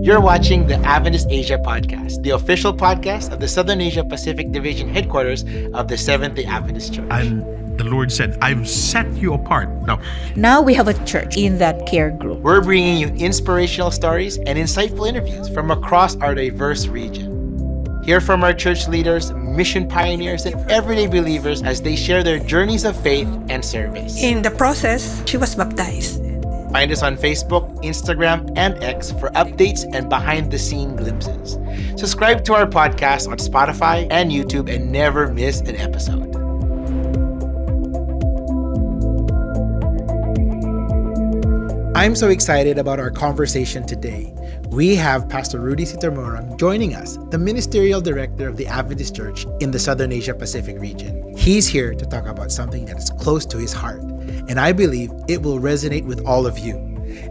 You're watching the Adventist Asia Podcast, the official podcast of the Southern Asia Pacific Division headquarters of the Seventh-day Adventist Church. And the Lord said, I've set you apart. Now we have a church in that care group. We're bringing you inspirational stories and insightful interviews from across our diverse region. Hear from our church leaders, mission pioneers, and everyday believers as they share their journeys of faith and service. In the process, she was baptized. Find us on Facebook, Instagram, and X for updates and behind-the-scene glimpses. Subscribe to our podcast on Spotify and YouTube and never miss an episode. I'm so excited about our conversation today. We have Pastor Rudi Situmorang joining us, the Ministerial Director of the Adventist Church in the Southern Asia Pacific region. He's here to talk about something that is close to his heart, and I believe it will resonate with all of you.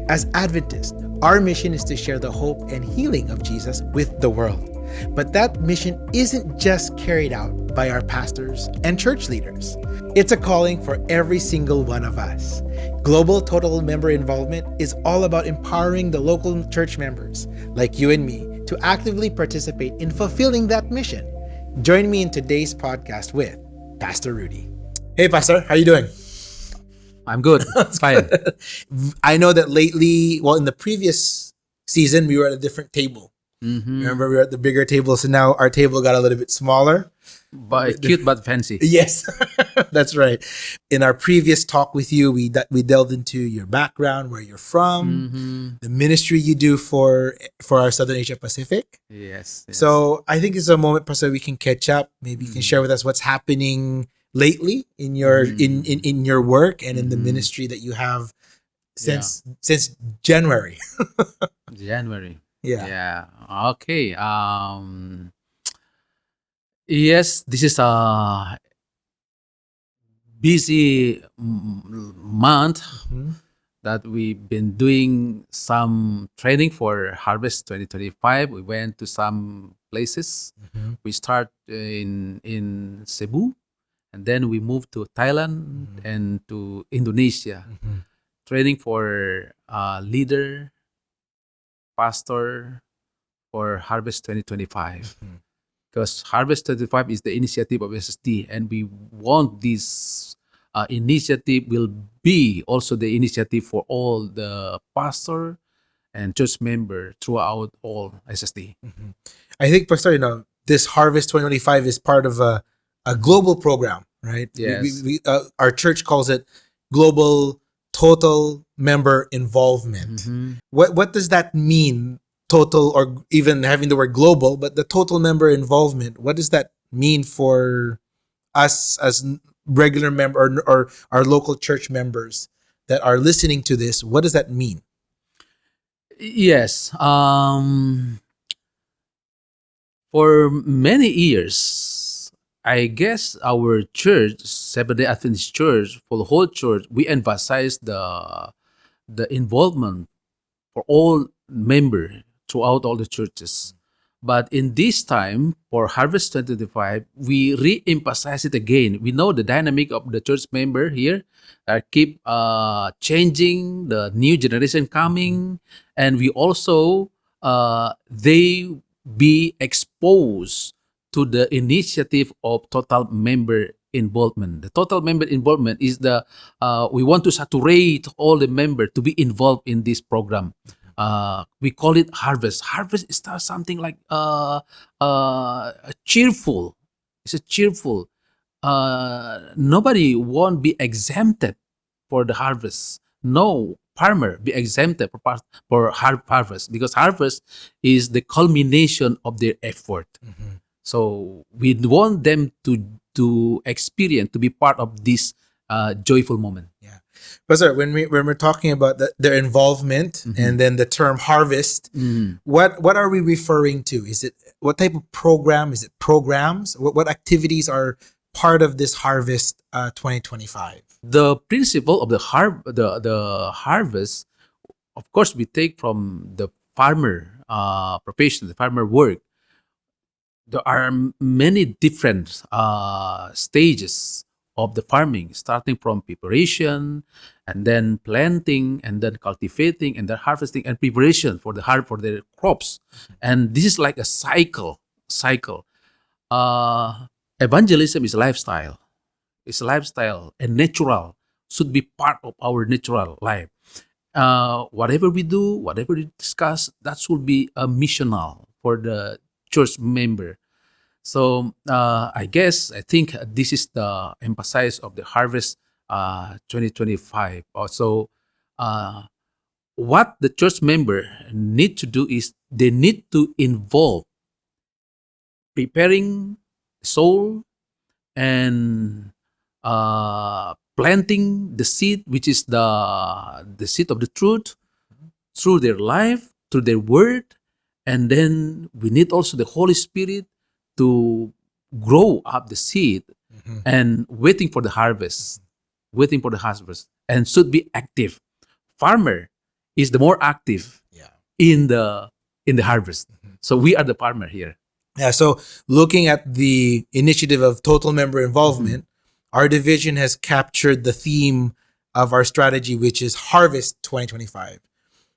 As Adventists, our mission is to share the hope and healing of Jesus with the world. But that mission isn't just carried out by our pastors and church leaders. It's a calling for every single one of us. Global Total Member Involvement is all about empowering the local church members, like you and me, to actively participate in fulfilling that mission. Join me in today's podcast with Pastor Rudi. Hey, Pastor, how you doing? I'm good. Fine. I know that lately, in the previous season, we were at a different table. Mm-hmm. Remember, we were at the bigger table, so now our table got a little bit smaller. But cute but fancy. Yes, that's right. In our previous talk with you, we delved into your background, where you're from, the ministry you do for our Southern Asia Pacific. Yes. So I think it's a moment, Pastor, we can catch up. Maybe you can share with us what's happening lately in your in your work and in the ministry that you have since January. January. Yeah. Yeah. Okay. Yes, this is a busy month that we've been doing some training for Harvest 2025. We went to some places. We start in Cebu, and then we moved to Thailand and to Indonesia. Training for leader, pastor for Harvest 2025. Because Harvest 2025 is the initiative of SSD, and we want this initiative will be also the initiative for all the pastor and church member throughout all SSD. I think, Pastor, this Harvest 2025 is part of a global program, right? Yes. We our church calls it Global Total Member Involvement. What does that mean? Total, or even having the word global, but the total member involvement, what does that mean for us as regular member or our local church members that are listening to this? What does that mean? Yes. For many years, I guess our church, Seventh-day Adventist Church, for the whole church, we emphasize the involvement for all members throughout all the churches. But in this time, for Harvest 2025, we re-emphasize it again. We know the dynamic of the church member here keep changing, the new generation coming, and we also, they be exposed to the initiative of total member involvement. The total member involvement is we want to saturate all the members to be involved in this program. We call it Harvest. Harvest is something like cheerful. It's a cheerful. Nobody won't be exempted for the harvest. No farmer be exempted for harvest, because harvest is the culmination of their effort. So we want them to experience, to be part of this joyful moment. Yeah. Pastor, when we're talking about their involvement and then the term harvest, what are we referring to? Is it what type of program? Is it programs? What activities are part of this Harvest 2025? The principle of the harvest, of course, we take from the farmer profession, the farmer work. There are many different stages of the farming, starting from preparation, and then planting, and then cultivating, and then harvesting, and preparation for the for their crops. And this is like a cycle. Evangelism is lifestyle. It's lifestyle and natural, should be part of our natural life. Whatever we do, whatever we discuss, that should be a missional for the church member. So I think this is the emphasis of the Harvest 2025. Also, what the church member need to do is they need to involve preparing soul and planting the seed, which is the seed of the truth, through their life, through their word, and then we need also the Holy Spirit to grow up the seed and waiting for the harvest, and should be active. Farmer is the more active in the harvest. So we are the farmer here. Yeah, so looking at the initiative of total member involvement, our division has captured the theme of our strategy, which is Harvest 2025.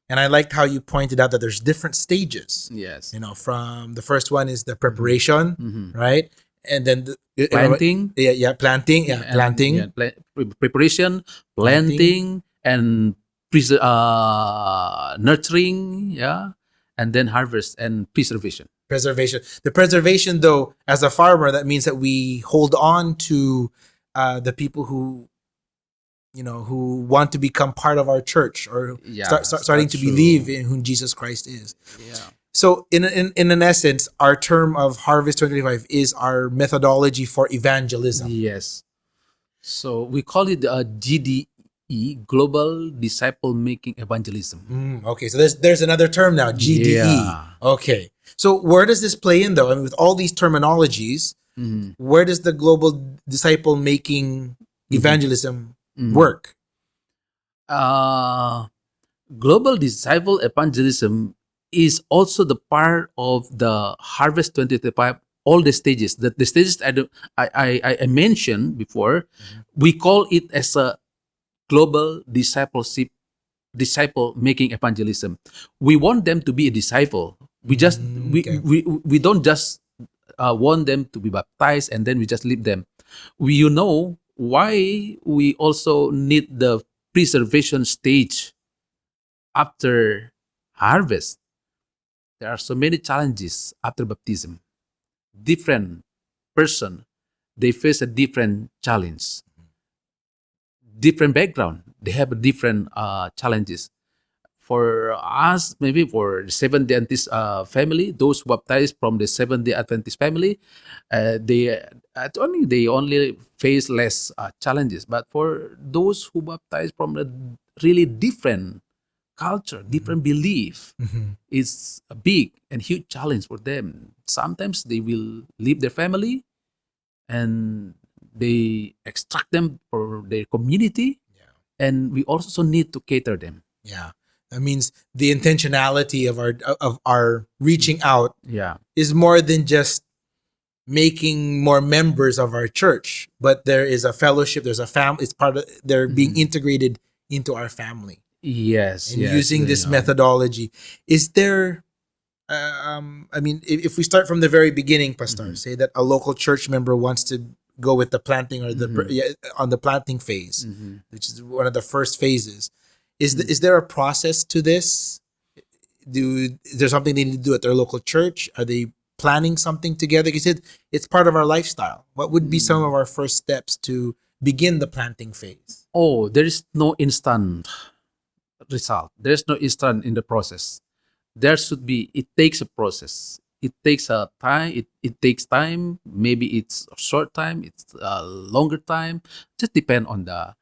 And I liked how you pointed out that there's different stages. Yes. From the first one is the preparation, right? And then Planting. Planting. Preparation, planting, and nurturing, and then harvest and preservation. The preservation, though, as a farmer, that means that we hold on to the people who want to become part of our church, or starting to believe in who Jesus Christ is. Yeah. So in an essence, our term of Harvest 2025 is our methodology for evangelism. Yes. So we call it GDE, Global Disciple Making Evangelism. Okay, so there's another term now, GDE. Yeah. Okay. So where does this play in, though? I mean, with all these terminologies, where does the global disciple making evangelism work? Global disciple evangelism is also the part of the Harvest 2025. All the stages, the stages I mentioned before, we call it as a global disciple making evangelism. We want them to be a disciple. We don't just want them to be baptized and then we just leave them. Why we also need the preservation stage after harvest. There are so many challenges after baptism. Different person, they face a different challenge. Different background, they have different challenges. For us, maybe for the Seventh-day Adventist family, those who baptized from the Seventh-day Adventist family, they only face less challenges. But for those who baptized from a really different culture, different belief, it's a big and huge challenge for them. Sometimes they will leave their family and they extract them for their community, and we also need to cater them. Yeah. That means the intentionality of our reaching out is more than just making more members of our church, but there is a fellowship, there's a family, it's part of, they're being integrated into our family. Yes. And using this methodology. Is there, if we start from the very beginning, Pastor, say that a local church member wants to go with the planting or on the planting phase, which is one of the first phases. Is there a process to this? Is there something they need to do at their local church? Are they planning something together? You said it's part of our lifestyle. What would be some of our first steps to begin the planting phase? Oh, there is no instant result. There's no instant in the process. There should be, it takes a process. It takes a time. It takes time. Maybe it's a short time. It's a longer time. Just depend on the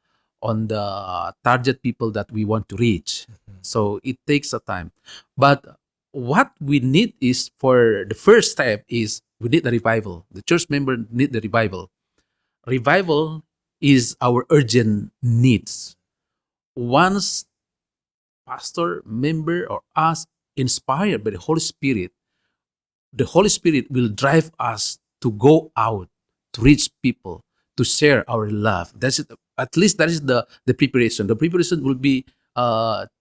target people that we want to reach. So it takes a time. But what we need is, for the first step is, we need the revival. The church member need the revival. Revival is our urgent needs. Once pastor, member, or us inspired by the Holy Spirit will drive us to go out to reach people, to share our love. That's it. At least that is the preparation. The preparation will be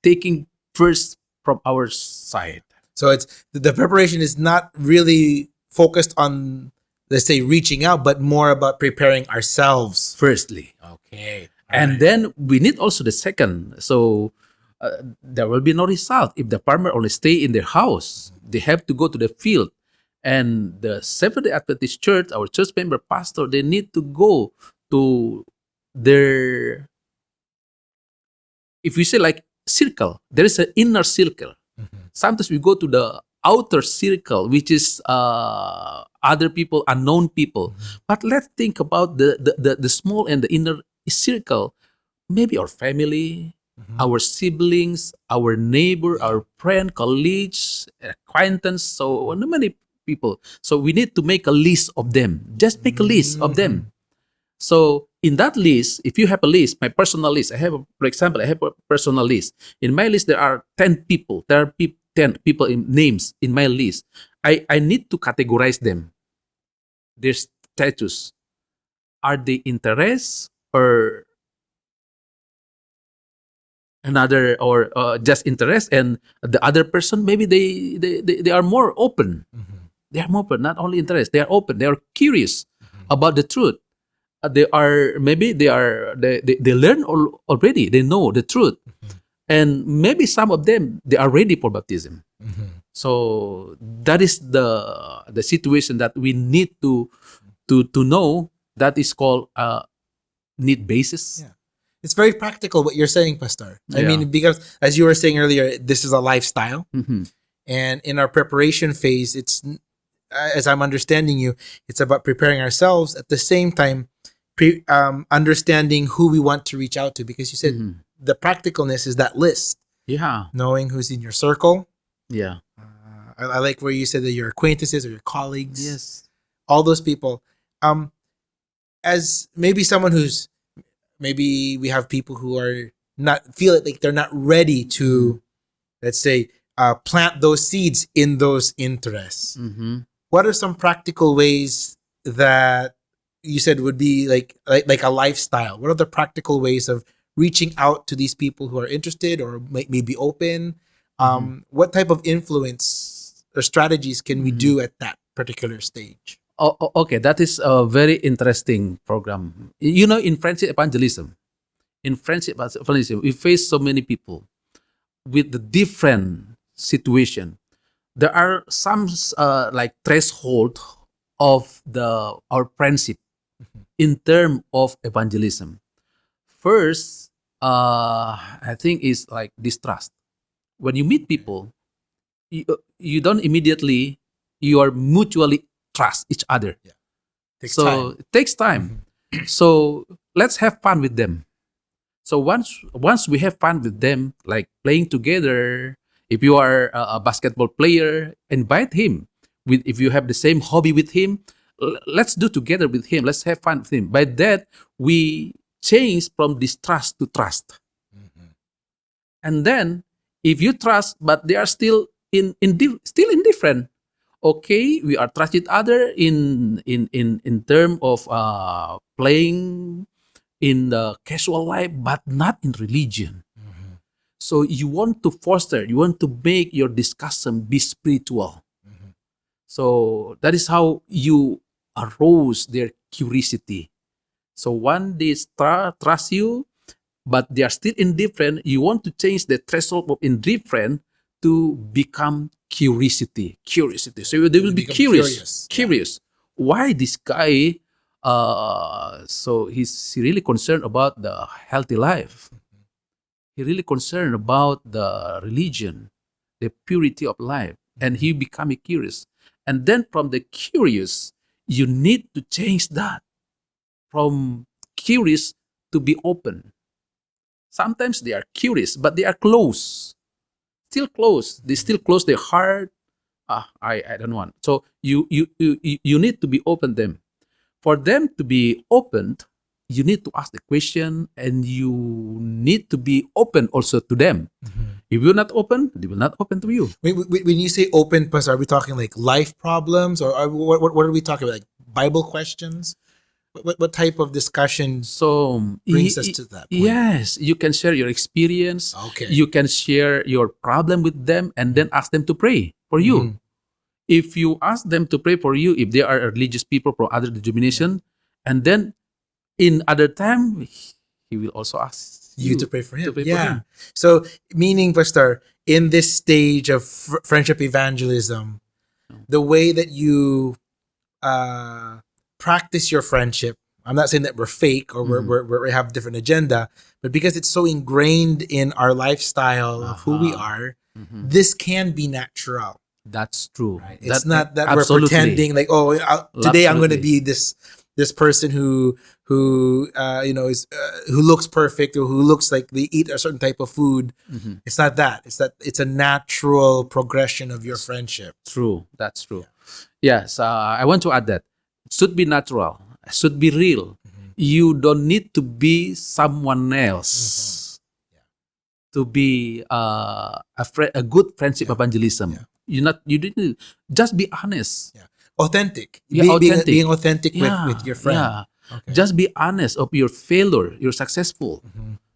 taking first from our side. So it's the preparation is not really focused on, let's say, reaching out, but more about preparing ourselves. Firstly, Okay. and then we need also the second. So there will be no result if the farmer only stay in their house. They have to go to the field, and the Seventh-day Adventist Church, our church member pastor, they need to go to their, if we say like circle, there is an inner circle. Sometimes we go to the outer circle, which is other people, unknown people. But let's think about the small and the inner circle. Maybe our family, our siblings, our neighbor, our friend, colleagues, acquaintance, so many people. So we need to make a list of them. Just make a list of them. So in that list, if you have a list, my personal list, for example, I have a personal list. In my list, there are 10 people. There are 10 people in names in my list. I need to categorize them. Their status. Are they interest or another, or just interest, and the other person, maybe they are more open. They are more open, not only interest. They are open. They are curious about the truth. They learn already. They know the truth, and maybe some of them they are ready for baptism. So that is the situation that we need to know. That is called need basis. Yeah. It's very practical what you're saying, Pastor. I Yeah. mean, because as you were saying earlier, this is a lifestyle. And in our preparation phase, it's, as I'm understanding you, it's about preparing ourselves at the same time, understanding who we want to reach out to. Because you said the practicalness is that list, Yeah, knowing who's in your circle. yeah, I like where you said that your acquaintances or your colleagues, yes, all those people. As maybe someone who's, maybe we have people who are not, feel it like they're not ready to, let's say, plant those seeds in those interests. What are some practical ways that you said would be like a lifestyle? What are the practical ways of reaching out to these people who are interested or maybe open? What type of influence or strategies can we do at that particular stage? Okay, that is a very interesting program. You know, in friendship evangelism, we face so many people with the different situation. There are some like threshold of our friendship in terms of evangelism. First, I think is like distrust. When you meet people, you don't immediately, you are mutually trust each other. Takes So time. it takes time. So let's have fun with them. So once we have fun with them, like playing together, if you are a basketball player, invite him. If you have the same hobby with him, let's do together with him. Let's have fun with him. By that, we change from distrust to trust. And then, if you trust, but they are still still indifferent, okay, we are trust each other in term of playing in the casual life, but not in religion. So you want to foster, you want to make your discussion be spiritual. So that is how you arouse their curiosity. So when they trust you, but they are still indifferent, you want to change the threshold of indifferent to become curiosity. So they will be Become curious. curious. Why this guy? So he's really concerned about the healthy life. He really concerned about the religion, the purity of life, and he become curious. And then from the curious, you need to change that from curious to be open. Sometimes they are curious, but they are close. Still close. They still close their heart. I don't want. So you need to be open them. For them to be opened, you need to ask the question, and you need to be open also to them. If you're not open, they will not open to you. When you say open, Pastor, are we talking like life problems, or what are we talking about? Like Bible questions? What type of discussion So brings us to that point? yes, you can share your experience. Okay. You can share your problem with them, and then ask them to pray for you. Mhm. If you ask them to pray for you, if they are religious people from other denomination, and then in other time, he will also ask You to pray for him. to pray for Yeah. him. So, meaning, Pastor, in this stage of friendship evangelism, the way that you practice your friendship, I'm not saying that we're fake or we have different agenda, but because it's so ingrained in our lifestyle of who we are, this can be natural. That's true. Right? It's not that we're absolutely. pretending like, oh, today I'm going to Absolutely. be this person who is who looks perfect or who looks like they eat a certain type of food. It's not that. It's a natural progression of your friendship. True. That's true. Yes, I want to add that it should be natural. It should be real. You don't need to be someone else to be a good friendship evangelism. You didn't just be honest. Yeah. Authentic. Yeah, Being authentic with your friend. Yeah. Okay. Just be honest of your failure. You're successful.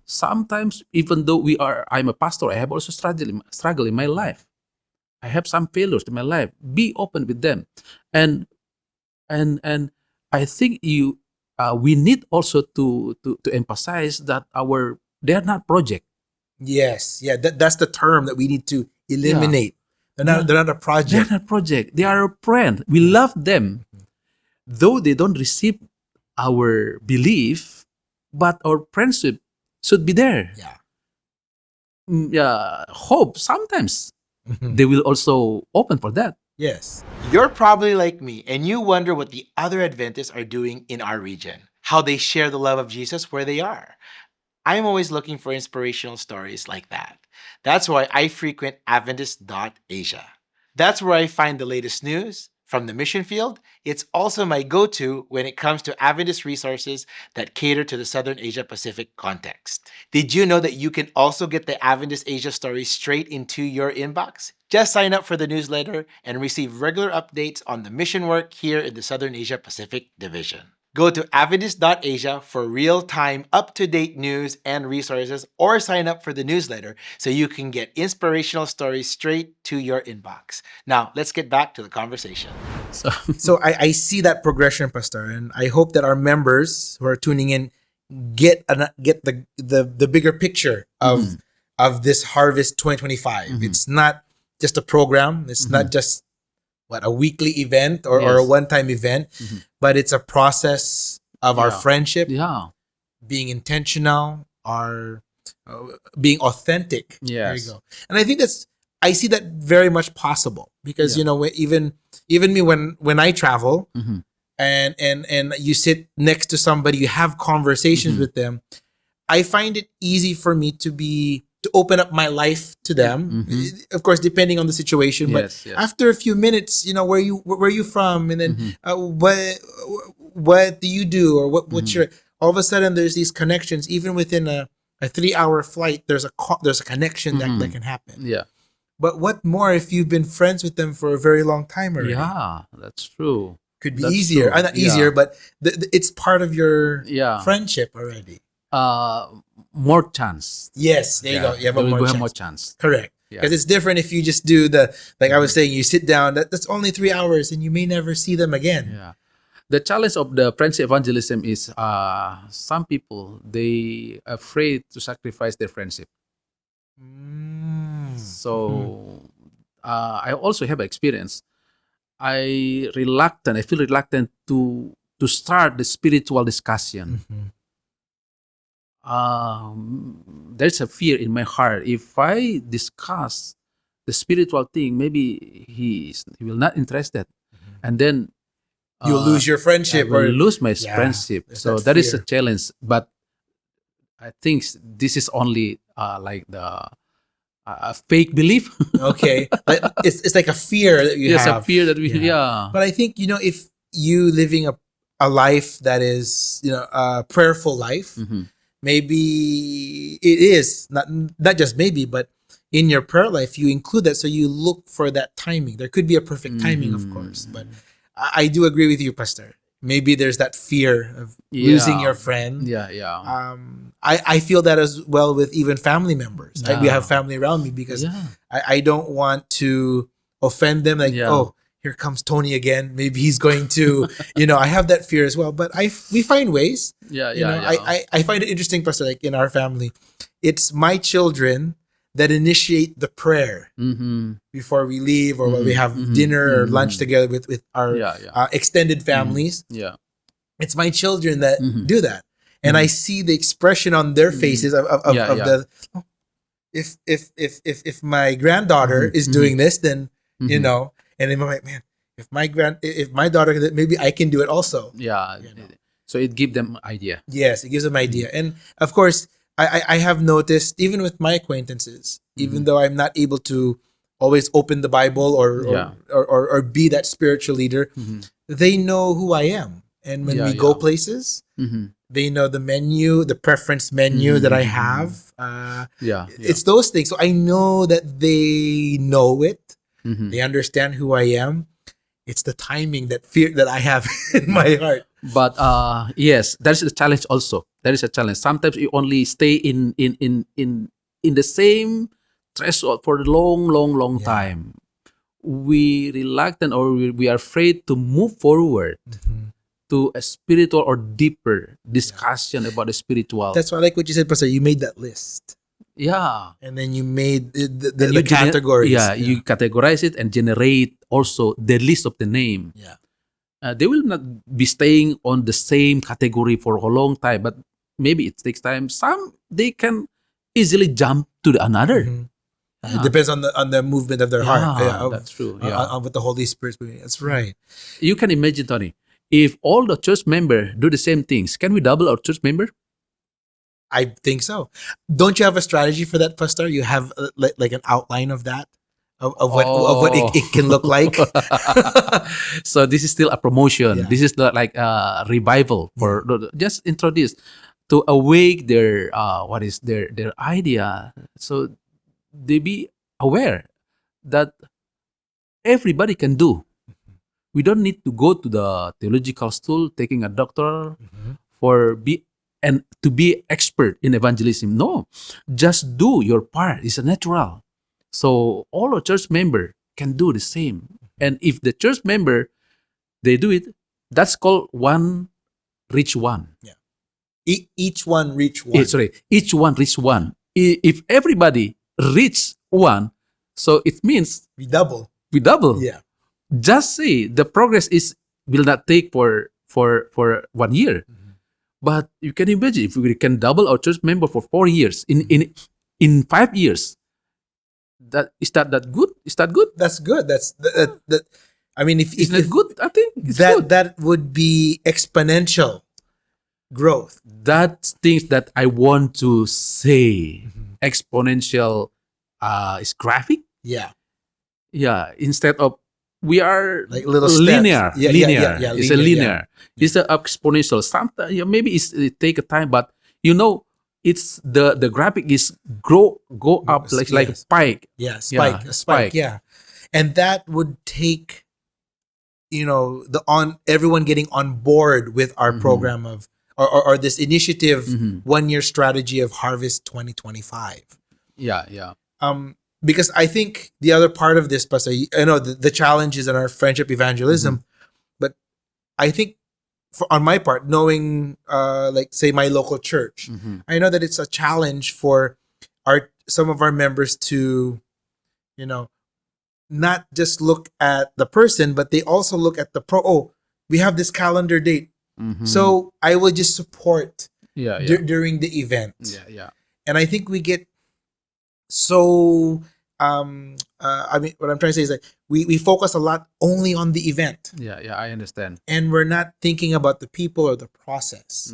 Sometimes, even though I'm a pastor, I have also struggle in my life. I have some failures in my life. Be open with them, and I think we need also to emphasize that they are not project. Yes. Yeah. That's the term that we need to eliminate. They're not a They're project. not project. They are a friend. We love them, though they don't receive our belief, but our friendship should be there. Yeah. Hope sometimes they will also open for that. Yes. You're probably like me and you wonder what the other Adventists are doing in our region, how they share the love of Jesus where they are. I'm always looking for inspirational stories like that. That's why I frequent Adventist.Asia. That's where I find the latest news from the mission field. It's also my go-to when it comes to Adventist resources that cater to the Southern Asia Pacific context. Did you know that you can also get the Adventist Asia stories straight into your inbox? Just sign up for the newsletter and receive regular updates on the mission work here in the Southern Asia Pacific Division. Go to Adventist.Asia for real-time, up-to-date news and resources, or sign up for the newsletter so you can get inspirational stories straight to your inbox. Now, let's get back to the conversation. So I see that progression, Pastor, and I hope that our members who are tuning in get the bigger picture of this Harvest 2025. It's not just a program. It's not just a weekly event or a one-time event, but it's a process of our friendship, being intentional, being authentic. Yes. There you go. And I think I see that very much possible because even me when I travel and you sit next to somebody, you have conversations with them, I find it easy for me to open up my life to them, of course, depending on the situation. Yes, but after a few minutes, where you from, and then what do you do, or what's your? All of a sudden, there's these connections. Even within a 3-hour flight, there's a connection that can happen. Yeah. But what more if you've been friends with them for a very long time already? Yeah, that's true. Could be That's easier. true. Not easier, but it's part of your Yeah. friendship already. More chance. Yes, there you go. You have more chance. Correct. Yeah. Because it's different if you just do like I was saying, you sit down, that's only 3 hours and you may never see them again. Yeah. The challenge of the friendship evangelism is some people, they afraid to sacrifice their friendship. So I also have experience. I feel reluctant to start the spiritual discussion. There's a fear in my heart. If I discuss the spiritual thing, maybe he will not interested, and then you'll lose your friendship, I will lose my friendship. So that is a fear. challenge. But I think this is only like the fake belief. Okay, but it's like a fear that you Yes, have. a fear that we But I think if you living a life that is a prayerful life. Maybe it is not just maybe, but in your prayer life you include that, so you look for that timing. There could be a perfect timing, of course, but I do agree with you, Pastor. maybe there's that fear of losing your friend. Yeah, yeah. I feel that as well with even family members. We have family around me because Yeah. I don't want to offend them. Like, Yeah. oh, here comes Tony again. Maybe he's going to, I have that fear as well. But we find ways. Yeah, You know, yeah. I find it interesting, Pastor, like in our family, it's my children that initiate the prayer before we leave or when we have dinner or lunch together with our extended families. Yeah. It's my children that do that. And I see the expression on their faces of the, oh, if my granddaughter is doing this, then, and I'm like, man, if my daughter, maybe I can do it also. Yeah. So it gives them idea. Yes, it gives them idea. And of course, I have noticed, even with my acquaintances, even though I'm not able to always open the Bible or be that spiritual leader, they know who I am. And when we go places, they know the menu, the preference menu that I have. It's those things. So I know that they know it. They understand who I am. It's the timing, that fear that I have in my heart. But yes, there's a challenge also. There is a challenge. Sometimes you only stay in the same threshold for a long time. We reluctant or we are afraid to move forward to a spiritual or deeper discussion about the spiritual. That's why I like what you said, Pastor. You made that list. Yeah. And then you made the categories. You categorize it and generate also the list of the name. Yeah. They will not be staying on the same category for a long time, but maybe it takes time. Some they can easily jump to the another. It depends on the movement of their heart. That's true. On what the Holy Spirit's moving. That's right. You can imagine, Tony, if all the church members do the same things, can we double our church member? I think so. Don't you have a strategy for that, Pastor? You have like an outline of that, of what it can look like. So this is still a promotion. Yeah. This is like a revival for just introduce to awake their their idea. So they be aware that everybody can do. We don't need to go to the theological school, taking a doctor to be expert in evangelism. No, just do your part. It's a natural. So all our church member can do the same. And if the church member, they do it, that's called one reach one. Yeah. Each one reach one. Each one reach one. If everybody reach one, so it means we double. Yeah. Just say the progress will not take for 1 year. But you can imagine if we can double our church member for 4 years in 5 years. Is that good? Is that good? That's good. That. I mean, if that good? I think it's that good. That would be exponential growth. That's things that I want to say. Exponential is graphic. Yeah. Yeah. Instead of we are like little linear. Yeah, linear. Yeah, it's a linear. Yeah. It's an exponential. Sometimes maybe it take a time, but it's the graphic is go up like a spike. Yeah, a spike. Yeah, and that would take everyone getting on board with our program of or this initiative 1 year strategy of Harvest 2025. Yeah. Because I think the other part of this, Pastor, I know the challenges in our friendship evangelism, but I think on my part, knowing like say my local church, I know that it's a challenge for some of our members to, not just look at the person, but they also look at we have this calendar date. So I will just support during the event. Yeah. And I think we get so I mean, what I'm trying to say is that we focus a lot only on the event. Yeah, I understand. And we're not thinking about the people or the process.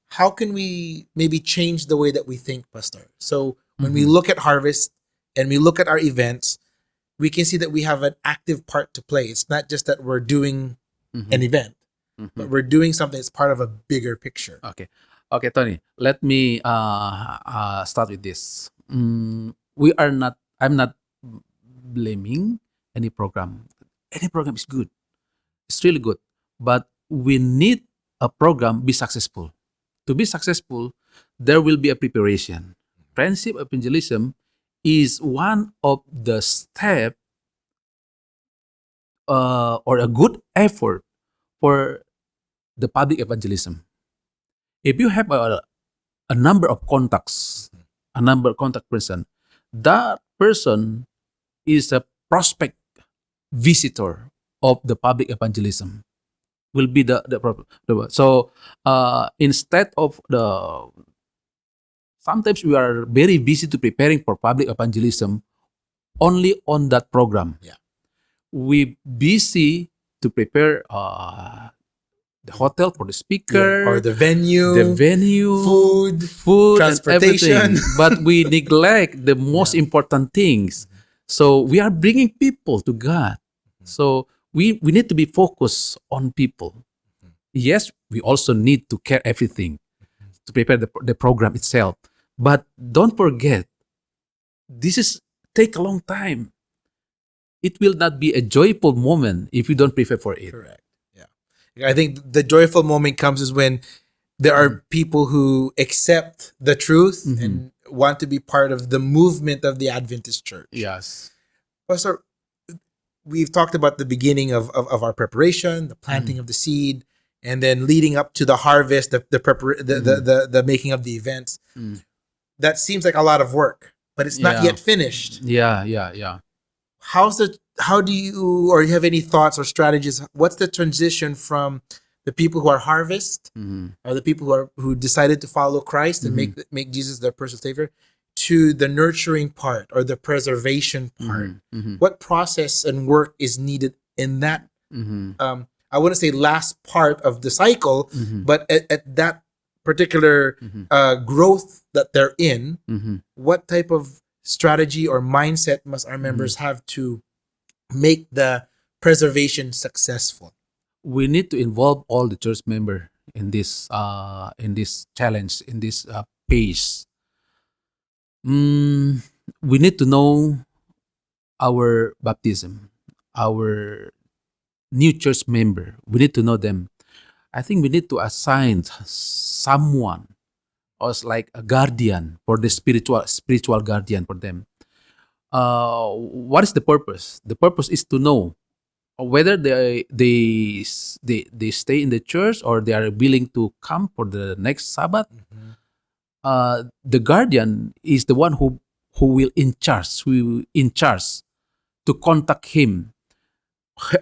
How can we maybe change the way that we think, Pastor? So when we look at Harvest and we look at our events, we can see that we have an active part to play. It's not just that we're doing an event, but we're doing something that's part of a bigger picture. Okay, Tony. Let me start with this. I'm not blaming any program. Any program is good. It's really good. But we need a program be successful. To be successful, there will be a preparation. Friendship evangelism is one of the step or a good effort for the public evangelism. If you have a number of contacts, a number of contact person, that person is a prospect visitor of the public evangelism. Will be the problem. So instead of the sometimes we are very busy to preparing for public evangelism only on that program. Yeah. We busy to prepare the hotel for the speaker Or the venue, food, transportation. and everything. But we neglect the most important things. So we are bringing people to God. So we need to be focused on people. Yes, we also need to care everything to prepare the program itself. But don't forget, this is take a long time. It will not be a joyful moment if you don't prepare for it. Correct. Yeah. I think the joyful moment comes is when there are people who accept the truth and want to be part of the movement of the Adventist church. Yes. Pastor, we've talked about the beginning of our preparation, the planting of the seed, and then leading up to the harvest, the making of the events. That seems like a lot of work, but it's not yet finished. Yeah. How do you, or you have any thoughts or strategies? What's the transition from the people who are harvest, or the people who decided to follow Christ and make Jesus their personal savior, to the nurturing part or the preservation part? What process and work is needed in that? I wouldn't say last part of the cycle, but at that particular growth that they're in, what type of strategy or mindset must our members have to make the preservation successful? We need to involve all the church member in this challenge, in this pace. We need to know our baptism, our new church member. We need to know them. I think we need to assign someone as like a guardian for the spiritual guardian for them. What is the purpose? The purpose is to know whether they stay in the church or they are willing to come for the next Sabbath. The guardian is the one who will in charge to contact him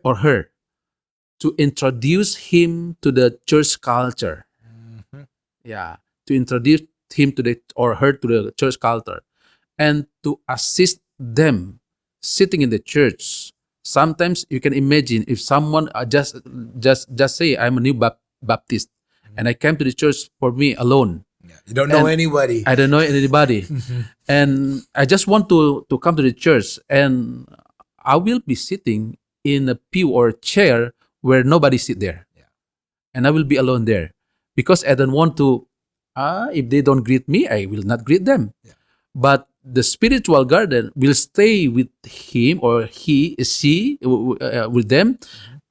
or her, to introduce him to the church culture. To introduce him to her to the church culture, and to assist them sitting in the church. Sometimes you can imagine if someone just say, I'm a new Baptist and I came to the church for me alone. You don't know anybody. I don't know anybody. And I just want to come to the church, and I will be sitting in a pew or chair where nobody sit there. And I will be alone there because I don't want to, if they don't greet me, I will not greet them. But the spiritual guardian will stay with him or she with them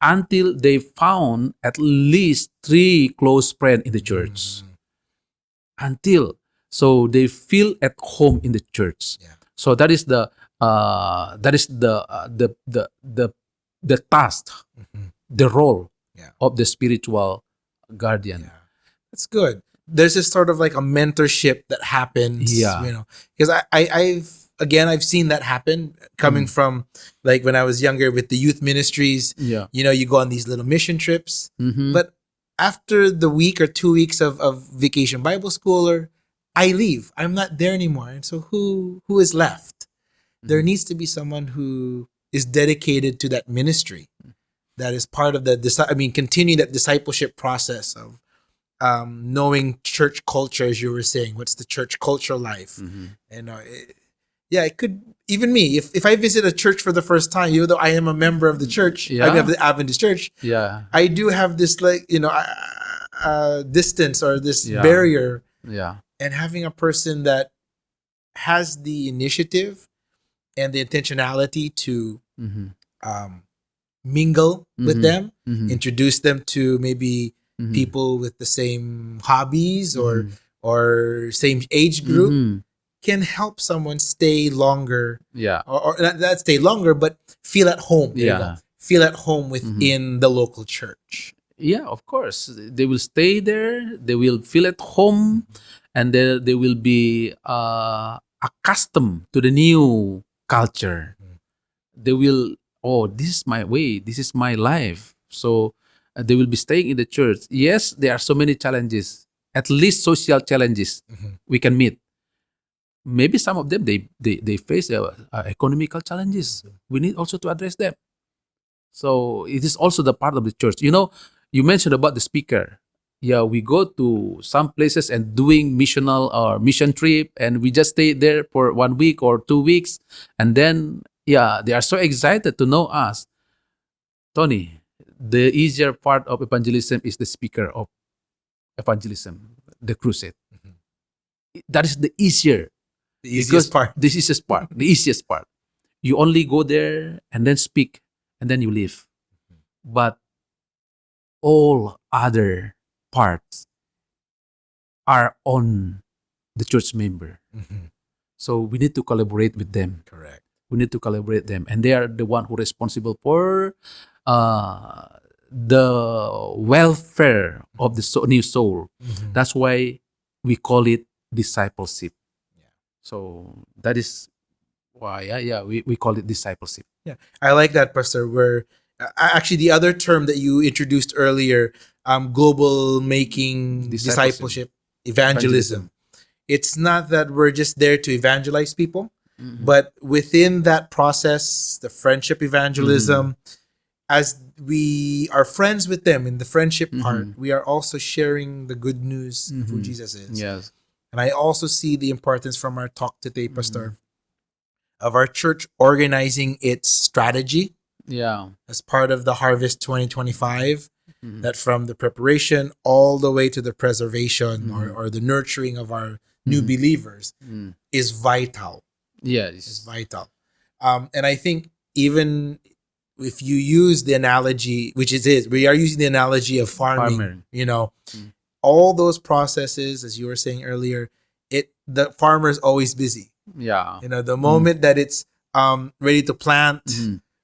until they found at least 3 close friends in the church. So they feel at home in the church. So that is the task, the role of the spiritual guardian. That's good. There's this sort of like a mentorship that happens, because I've seen that happen coming from like when I was younger with the youth ministries. You go on these little mission trips, but after the week or 2 weeks of vacation Bible school, I leave. I'm not there anymore. And so who is left? There needs to be someone who is dedicated to that ministry, that is part of continuing that discipleship process of knowing church culture, as you were saying. What's the church culture life? And it could, even me, if I visit a church for the first time, even though I am a member of the church, I have the Adventist church, I do have this distance or this barrier. And having a person that has the initiative and the intentionality to mingle with them, Mhm. introduce them to maybe Mhm. people with the same hobbies Mhm. or same age group, Mhm. can help someone stay longer, Yeah. or not stay longer, but feel at home. There you go. Yeah. Feel at home within the local church. Yeah, of course. They will stay there. They will feel at home, and they will be accustomed to the new culture. They will, oh, this is my way. This is my life. So they will be staying in the church. Yes, there are so many challenges, at least social challenges we can meet. Maybe some of them they face economical challenges. We need also to address them. So it is also the part of the church. You mentioned about the speaker. Yeah, we go to some places and doing missional or mission trip, and we just stay there for 1 week or 2 weeks, and then yeah, they are so excited to know us. Tony, the easier part of evangelism is the speaker of evangelism, the crusade. That is the easier. The easiest part. The easiest part. The easiest part. You only go there and then speak, and then you leave. But all other parts are on the church member. So we need to collaborate with them. Correct. We need to collaborate them, and they are the one who responsible for the welfare of the new soul. That's why we call it discipleship. So that is why, we call it discipleship. Yeah, I like that, Pastor. Where actually the other term that you introduced earlier, global making, discipleship, evangelism. It's not that we're just there to evangelize people, but within that process, the friendship evangelism, as we are friends with them in the friendship part, we are also sharing the good news of who Jesus is. Yes. And I also see the importance from our talk today, Pastor, of our church organizing its strategy Yeah. as part of the Harvest 2025, that from the preparation all the way to the preservation or the nurturing of our new believers is vital. Yes. Is vital. And I think even if you use the analogy, which is it, we are using the analogy of farming. All those processes, as you were saying earlier, the farmer is always busy. Yeah. The moment that it's ready to plant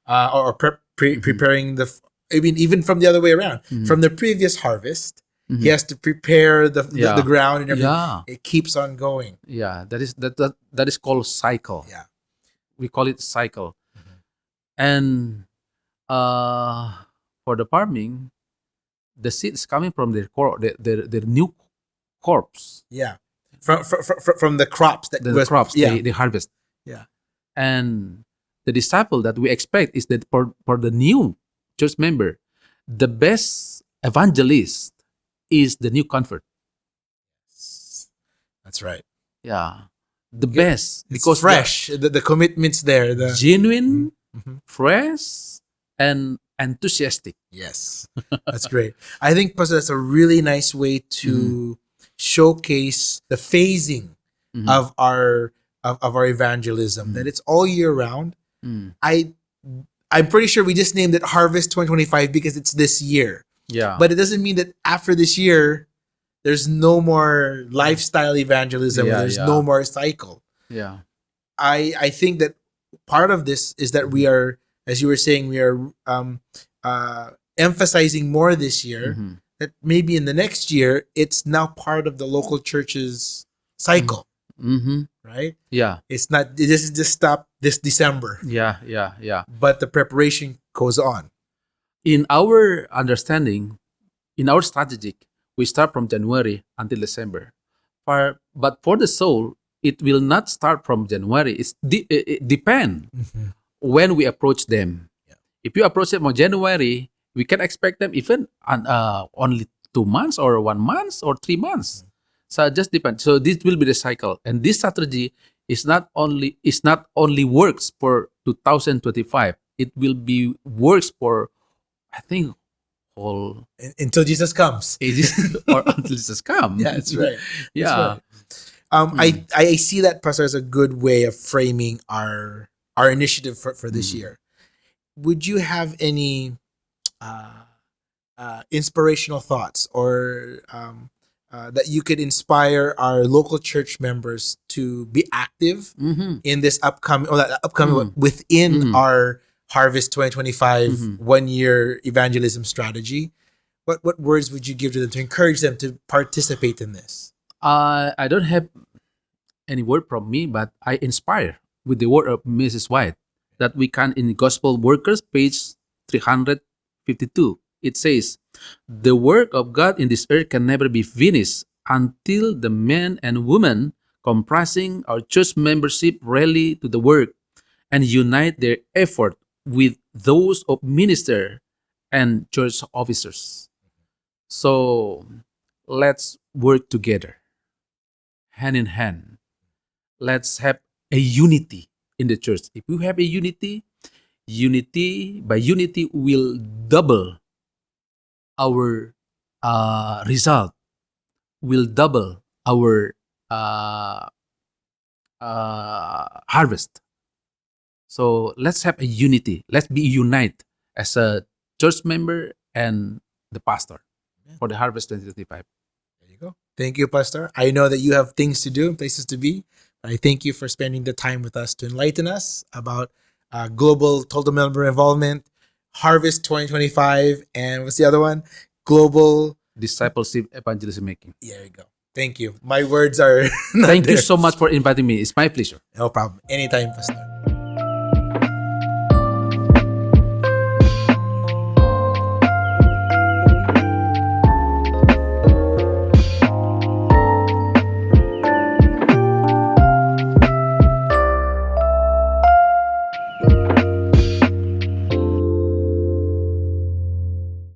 or preparing even from the other way around, from the previous harvest, he has to prepare the ground and everything. Yeah. It keeps on going. Yeah. That is called cycle. Yeah. We call it cycle. And for the farming, the seed is coming from their new crops. Yeah. From the crops that they harvest. Yeah. And the disciple that we expect is that for the new church member, the best evangelist is the new convert. That's right. Yeah. The best. Because Because fresh. The commitment's there. genuine, fresh, and enthusiastic. Yes. That's great. I think, Pastor, that's a really nice way to showcase the phasing of our evangelism, that it's all year round. I'm pretty sure we just named it Harvest 2025 because it's this year. Yeah. But it doesn't mean that after this year, there's no more lifestyle evangelism, or there's no more cycle. Yeah. I think that part of this is that we are, as you were saying, we are emphasizing more this year, that maybe in the next year, it's now part of the local church's cycle, right? Yeah. It's not, this is just stop this December. Yeah. But the preparation goes on. In our understanding, in our strategic, we start from January until December. But for the soul, it will not start from January. It depends when we approach them. Yeah. If you approach them on January, we can expect them even only 2 months or 1 month or 3 months. So it just depends. So this will be the cycle, and this strategy is not only works for 2025. It will be works for, I think, all Until Jesus comes. ages or until Jesus comes. Yeah, that's right. Yeah. I see that, Pastor, as a good way of framing our initiative for this year. would you have any inspirational thoughts or that you could inspire our local church members to be active in this upcoming or that upcoming within our Harvest 2025 1-year evangelism strategy? What words would you give to them to encourage them to participate in this? I don't have any word from me, but I inspire with the word of Mrs. White that we can in Gospel Workers, page 352. It says, "The work of God in this earth can never be finished until the men and women comprising our church membership rally to the work and unite their effort with those of minister and church officers." So let's work together, hand in hand. Let's have a unity in the church. If we have a unity by unity will double our result, will double our harvest. So let's have a unity. Let's be united as a church member and the pastor for the Harvest 2025. There you go. Thank you, Pastor. I know that you have things to do and places to be. I thank you for spending the time with us to enlighten us about global total member involvement, Harvest 2025, and what's the other one? Global Discipleship, evangelism making. There you go. Thank you. My words are not Thank you there. so much for inviting me. It's my pleasure. No problem. Anytime, Pastor.